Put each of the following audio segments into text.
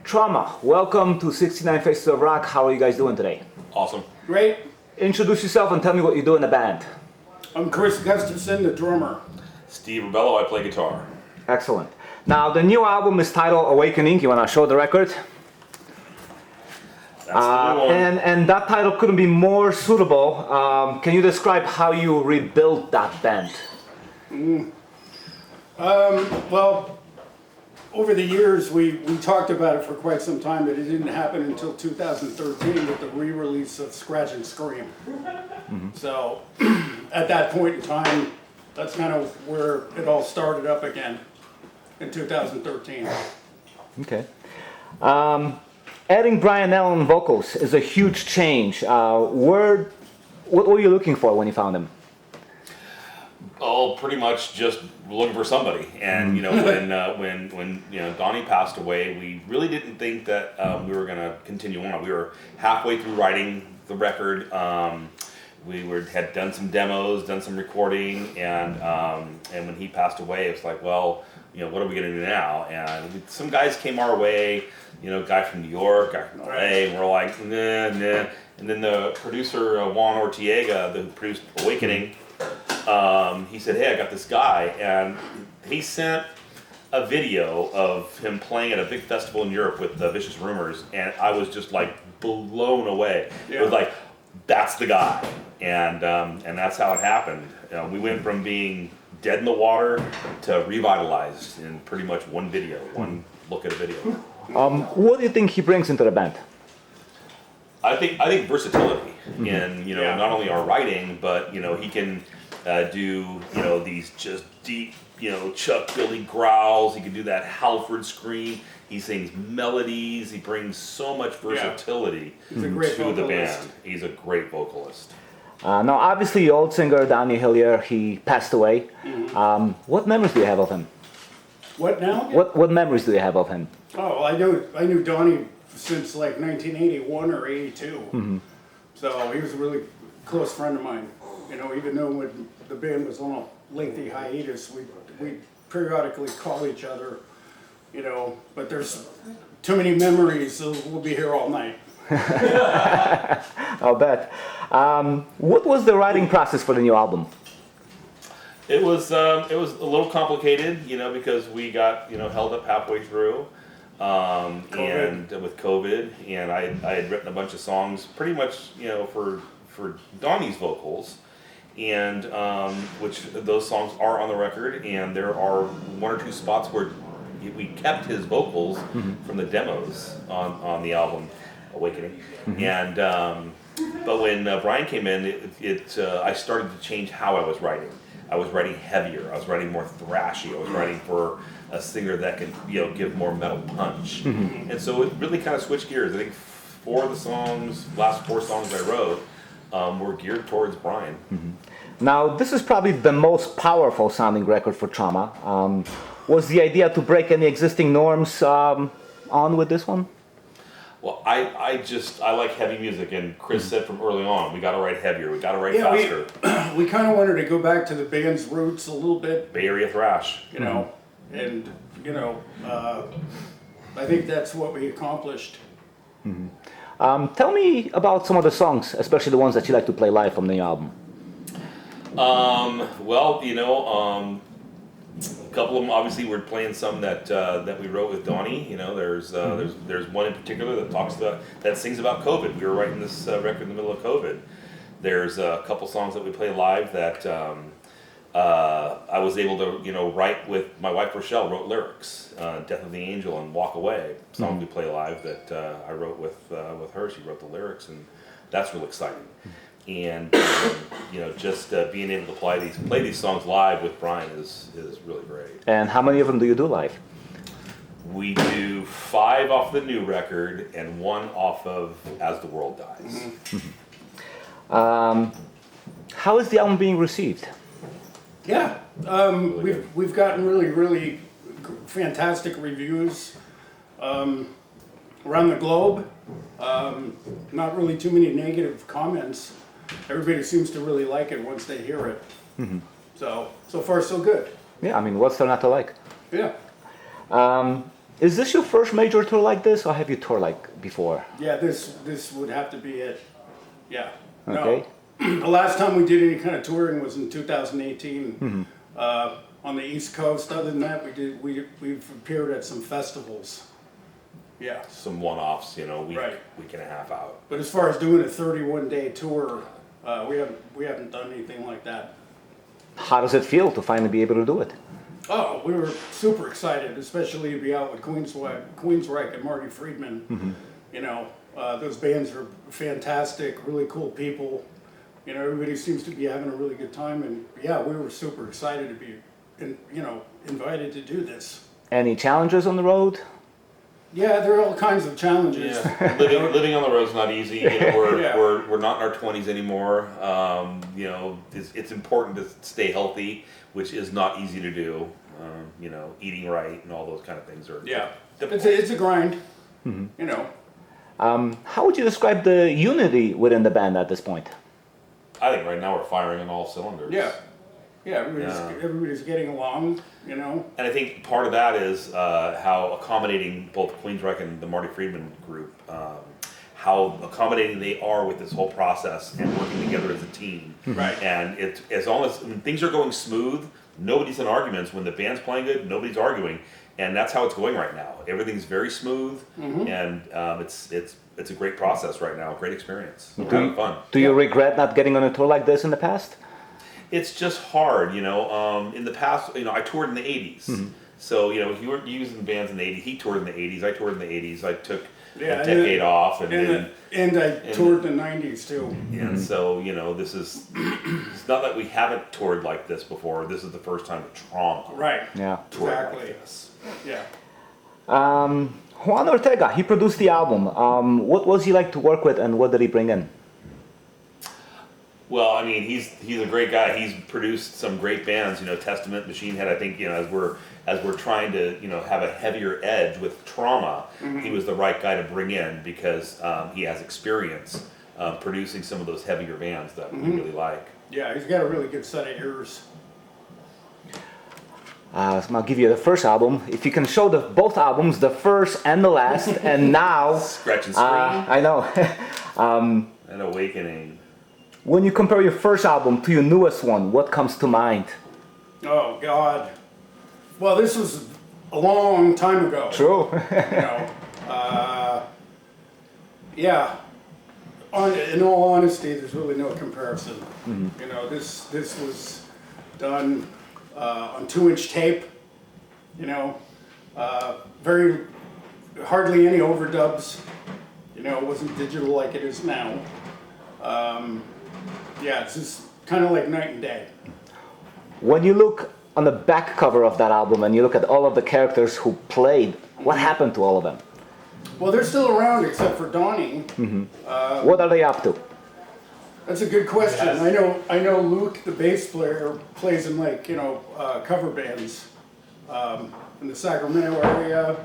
Trauma, welcome to 69 Faces of Rock. How are you guys doing today? Awesome. Great. Introduce yourself and tell me what you do in the band. I'm Kris Gustofson, the drummer. Steve Robello, I play guitar. Excellent. Now, the new album is titled Awakening. You want to show the record? That's the new one. And that title couldn't be more suitable. Can you describe how you rebuilt that band? Well, over the years, we talked about it for quite some time, but it didn't happen until 2013 with the re-release of Scratch and Scream. So, at that point in time, that's kind of where it all started up again in 2013. Okay. Adding Brian Eno on vocals is a huge change. What were you looking for when you found him? Oh, pretty much just looking for somebody. And you know, when you know Donnie passed away, we really didn't think that we were going to continue on. We were halfway through writing the record. Had done some demos, done some recording, and when he passed away, it's like, well, you know, what are we going to do now? And some guys came our way, you know, guy from New York, guy from LA, and we're like, nah. And then the producer, Juan Ortega, who produced Awakening, he said, hey, I got this guy, and he sent a video of him playing at a big festival in Europe with the Vicious Rumors, and I was just like blown away. Yeah. It was like, that's the guy, and that's how it happened. You know, we went from being dead in the water to revitalized in pretty much one video, one look at a video. What do you think he brings into the band? I think versatility in, you know, not only our writing, but you know, he can do, you know, these just deep, you know, Chuck Billy growls. He can do that Halford scream. He sings melodies. He brings so much versatility He's a great to the vocalist. band. He's a great vocalist. Now, obviously, the old singer Donnie Hillier, he passed away. What memories do you have of him? What now? What memories do you have of him? Oh, I knew Donnie since like 1981 or 82. So he was a really close friend of mine. You know, even though when the band was on a lengthy hiatus, we periodically call each other. You know, but there's too many memories, so we'll be here all night. I'll bet. What was the writing process for the new album? It was a little complicated, you know, because we got, you know, held up halfway through, and with COVID, and I had written a bunch of songs, pretty much, you know, for Donnie's vocals, and which those songs are on the record, and there are one or two spots where we kept his vocals from the demos on the album Awakening, and but when Brian came in, I started to change how I was writing. I was writing heavier. I was writing more thrashy. I was writing for a singer that could, you know, give more metal punch. And so it really kind of switched gears. I think last four songs I wrote, were geared towards Brian. Now, this is probably the most powerful sounding record for Trauma. Was the idea to break any existing norms on with this one? Well, I like heavy music, and Kris said from early on, we got to write heavier, we got to write faster. We kind of wanted to go back to the band's roots a little bit, Bay Area thrash. you know, and you know, I think that's what we accomplished. Tell me about some of the songs, especially the ones that you like to play live from the album. Well, you know, a couple of them, obviously, we're playing some that we wrote with Donnie. You know, there's one in particular that sings about COVID. We were writing this record in the middle of COVID. There's a couple songs that we play live that I was able to, you know, write with my wife Rochelle. Wrote lyrics, "Death of the Angel" and "Walk Away." Songs we play live that I wrote with her. She wrote the lyrics, and that's real exciting. And you know, just being able to play these songs live with Brian is really great. And how many of them do you do live? We do 5 off the new record and 1 off of As the World Dies. How is the album being received? Yeah, we've gotten really fantastic reviews around the globe. Not really too many negative comments. Everybody seems to really like it once they hear it. So far so good. Yeah, I mean, what's there not to like? Yeah. Is this your first major tour like this, or have you toured like before? Yeah, this would have to be it. Yeah. Okay. No. The last time we did any kind of touring was in 2018 on the East Coast. Other than that, we've appeared at some festivals. Yeah. Some one-offs, you know, Right. week and a half out. But as far as doing a 31-day tour, we haven't done anything like that. How does it feel to finally be able to do it? Oh, we were super excited, especially to be out with Queensryche and Marty Friedman. You know, those bands are fantastic, really cool people. You know, everybody seems to be having a really good time, and yeah, we were super excited to be, invited to do this. Any challenges on the road? Yeah, there are all kinds of challenges. Yeah. living on the road's not easy. You know, Yeah. we're not in our 20s anymore. You know, it's important to stay healthy, which is not easy to do. You know, eating right and all those kind of things are difficult. It's a grind. You know. How would you describe the unity within the band at this point? I think right now we're firing on all cylinders. Yeah. Yeah, everybody's getting along, you know. And I think part of that is how accommodating both Queensryche and the Marty Friedman group, how accommodating they are with this whole process and working together as a team. Right. And as long as when things are going smooth, nobody's in arguments. When the band's playing good, nobody's arguing. And that's how it's going right now. Everything's very smooth, and it's a great process right now. Great experience. We're having fun. Do you regret not getting on a tour like this in the past? It's just hard, you know. In the past, you know, I toured in the 80s. So, you know, if you weren't using bands in the 80s, he toured in the 80s, I toured in the 80s. I took a decade off. And I toured in the 90s too. And so, you know, it's not that we haven't toured like this before. This is the first time that Trauma Right. Yeah. toured Exactly. like this. Yeah. Juan Ortega, he produced the album. What was he like to work with, and what did he bring in? Well, I mean, he's a great guy. He's produced some great bands, you know, Testament, Machine Head. I think, you know, as we're trying to, you know, have a heavier edge with Trauma, he was the right guy to bring in because he has experience producing some of those heavier bands that we really like. Yeah, he's got a really good set of ears. So I'll give you the first album. If you can show both albums, the first and the last, and now... Scratch and Scream. I know. And Awakening. When you compare your first album to your newest one, what comes to mind? Oh, God. Well, this was a long time ago. True. You know. Yeah. In all honesty, there's really no comparison. You know, this was done on 2-inch tape. You know, hardly any overdubs. You know, it wasn't digital like it is now. Yeah, it's just kind of like night and day. When you look on the back cover of that album and you look at all of the characters who played, what happened to all of them? Well, they're still around except for Donnie. What are they up to? That's a good question. I know Luke, the bass player, plays in cover bands in the Sacramento area.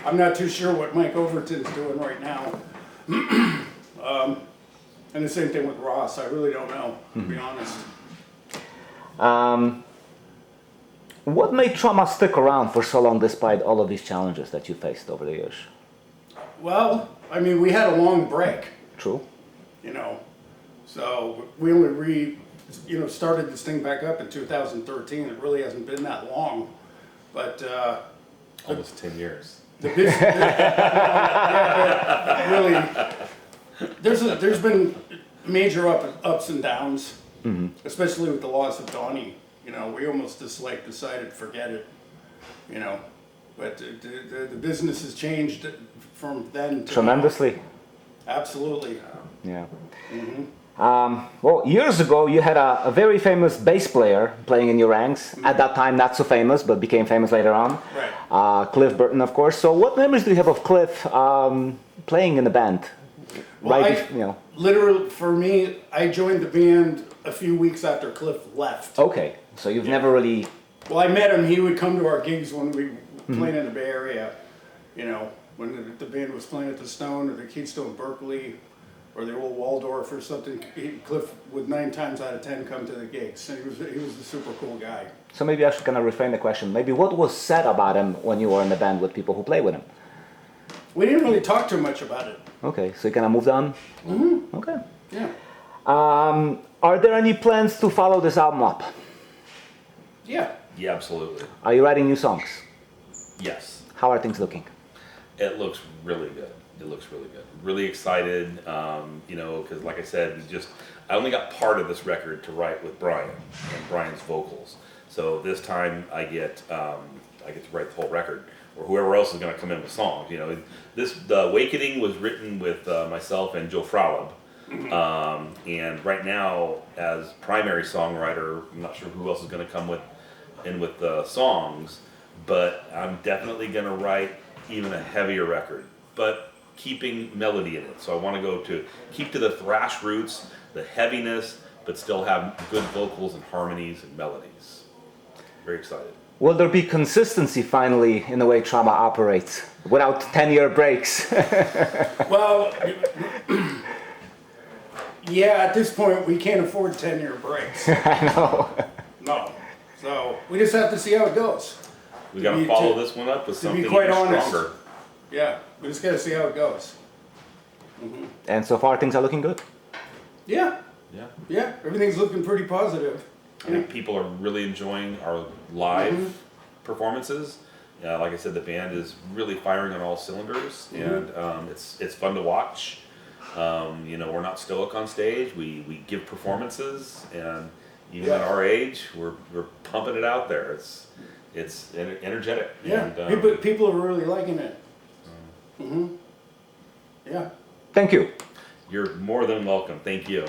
I'm not too sure what Mike Overton's doing right now. And the same thing with Ross. I really don't know, to be honest. What made Trauma stick around for so long despite all of these challenges that you faced over the years? Well, I mean, we had a long break. True. You know, so we only started this thing back up in 2013. It really hasn't been that long, but Almost 10 years. the business, really, there's been major ups and downs, especially with the loss of Donnie. You know, we almost just decided forget it. You know, but the business has changed from then to Tremendously. now. Absolutely. Yeah. Well, years ago, you had a very famous bass player playing in your ranks. At that time, not so famous, but became famous later on. Right. Cliff Burton, of course. So what memories do you have of Cliff playing in the band? Well, literally, for me, I joined the band a few weeks after Cliff left. Okay, so you've never really... Well, I met him. He would come to our gigs when we played in the Bay Area. You know, when the band was playing at the Stone or the Keystone Berkeley. or the old Waldorf or something. Cliff would 9 times out of 10 come to the gigs, and he was a super cool guy. So maybe I should kind of reframe the question. Maybe what was said about him when you were in the band with people who play with him? We didn't really talk too much about it. Okay, so you kind of moved on? Mm-hmm. Okay. Yeah. Are there any plans to follow this album up? Yeah. Yeah, absolutely. Are you writing new songs? Yes. How are things looking? It looks really good. It looks really good. Really excited, because like I said, I only got part of this record to write with Brian and Brian's vocals. So this time I get to write the whole record, or whoever else is going to come in with songs. The Awakening was written with myself and Joe Frolub. And right now, as primary songwriter, I'm not sure who else is going to come in with the songs, but I'm definitely going to write even a heavier record, but keeping melody in it. So I want to keep to the thrash roots, the heaviness, but still have good vocals and harmonies and melodies. Very excited. Will there be consistency finally in the way Trauma operates without 10-year breaks? Well, yeah, at this point, we can't afford 10-year breaks. I know. No. So we just have to see how it goes. We got to follow this one up with something even stronger. Yeah, we just got to see how it goes. And so far, things are looking good. Yeah. Yeah. Yeah, everything's looking pretty positive. I think people are really enjoying our live performances. Like I said, the band is really firing on all cylinders, and it's fun to watch. We're not stoic on stage. We give performances, and even at our age, we're pumping it out there. It's energetic. Yeah, And, people are really liking it. Yeah. Thank you. you're more than welcome. Thank you.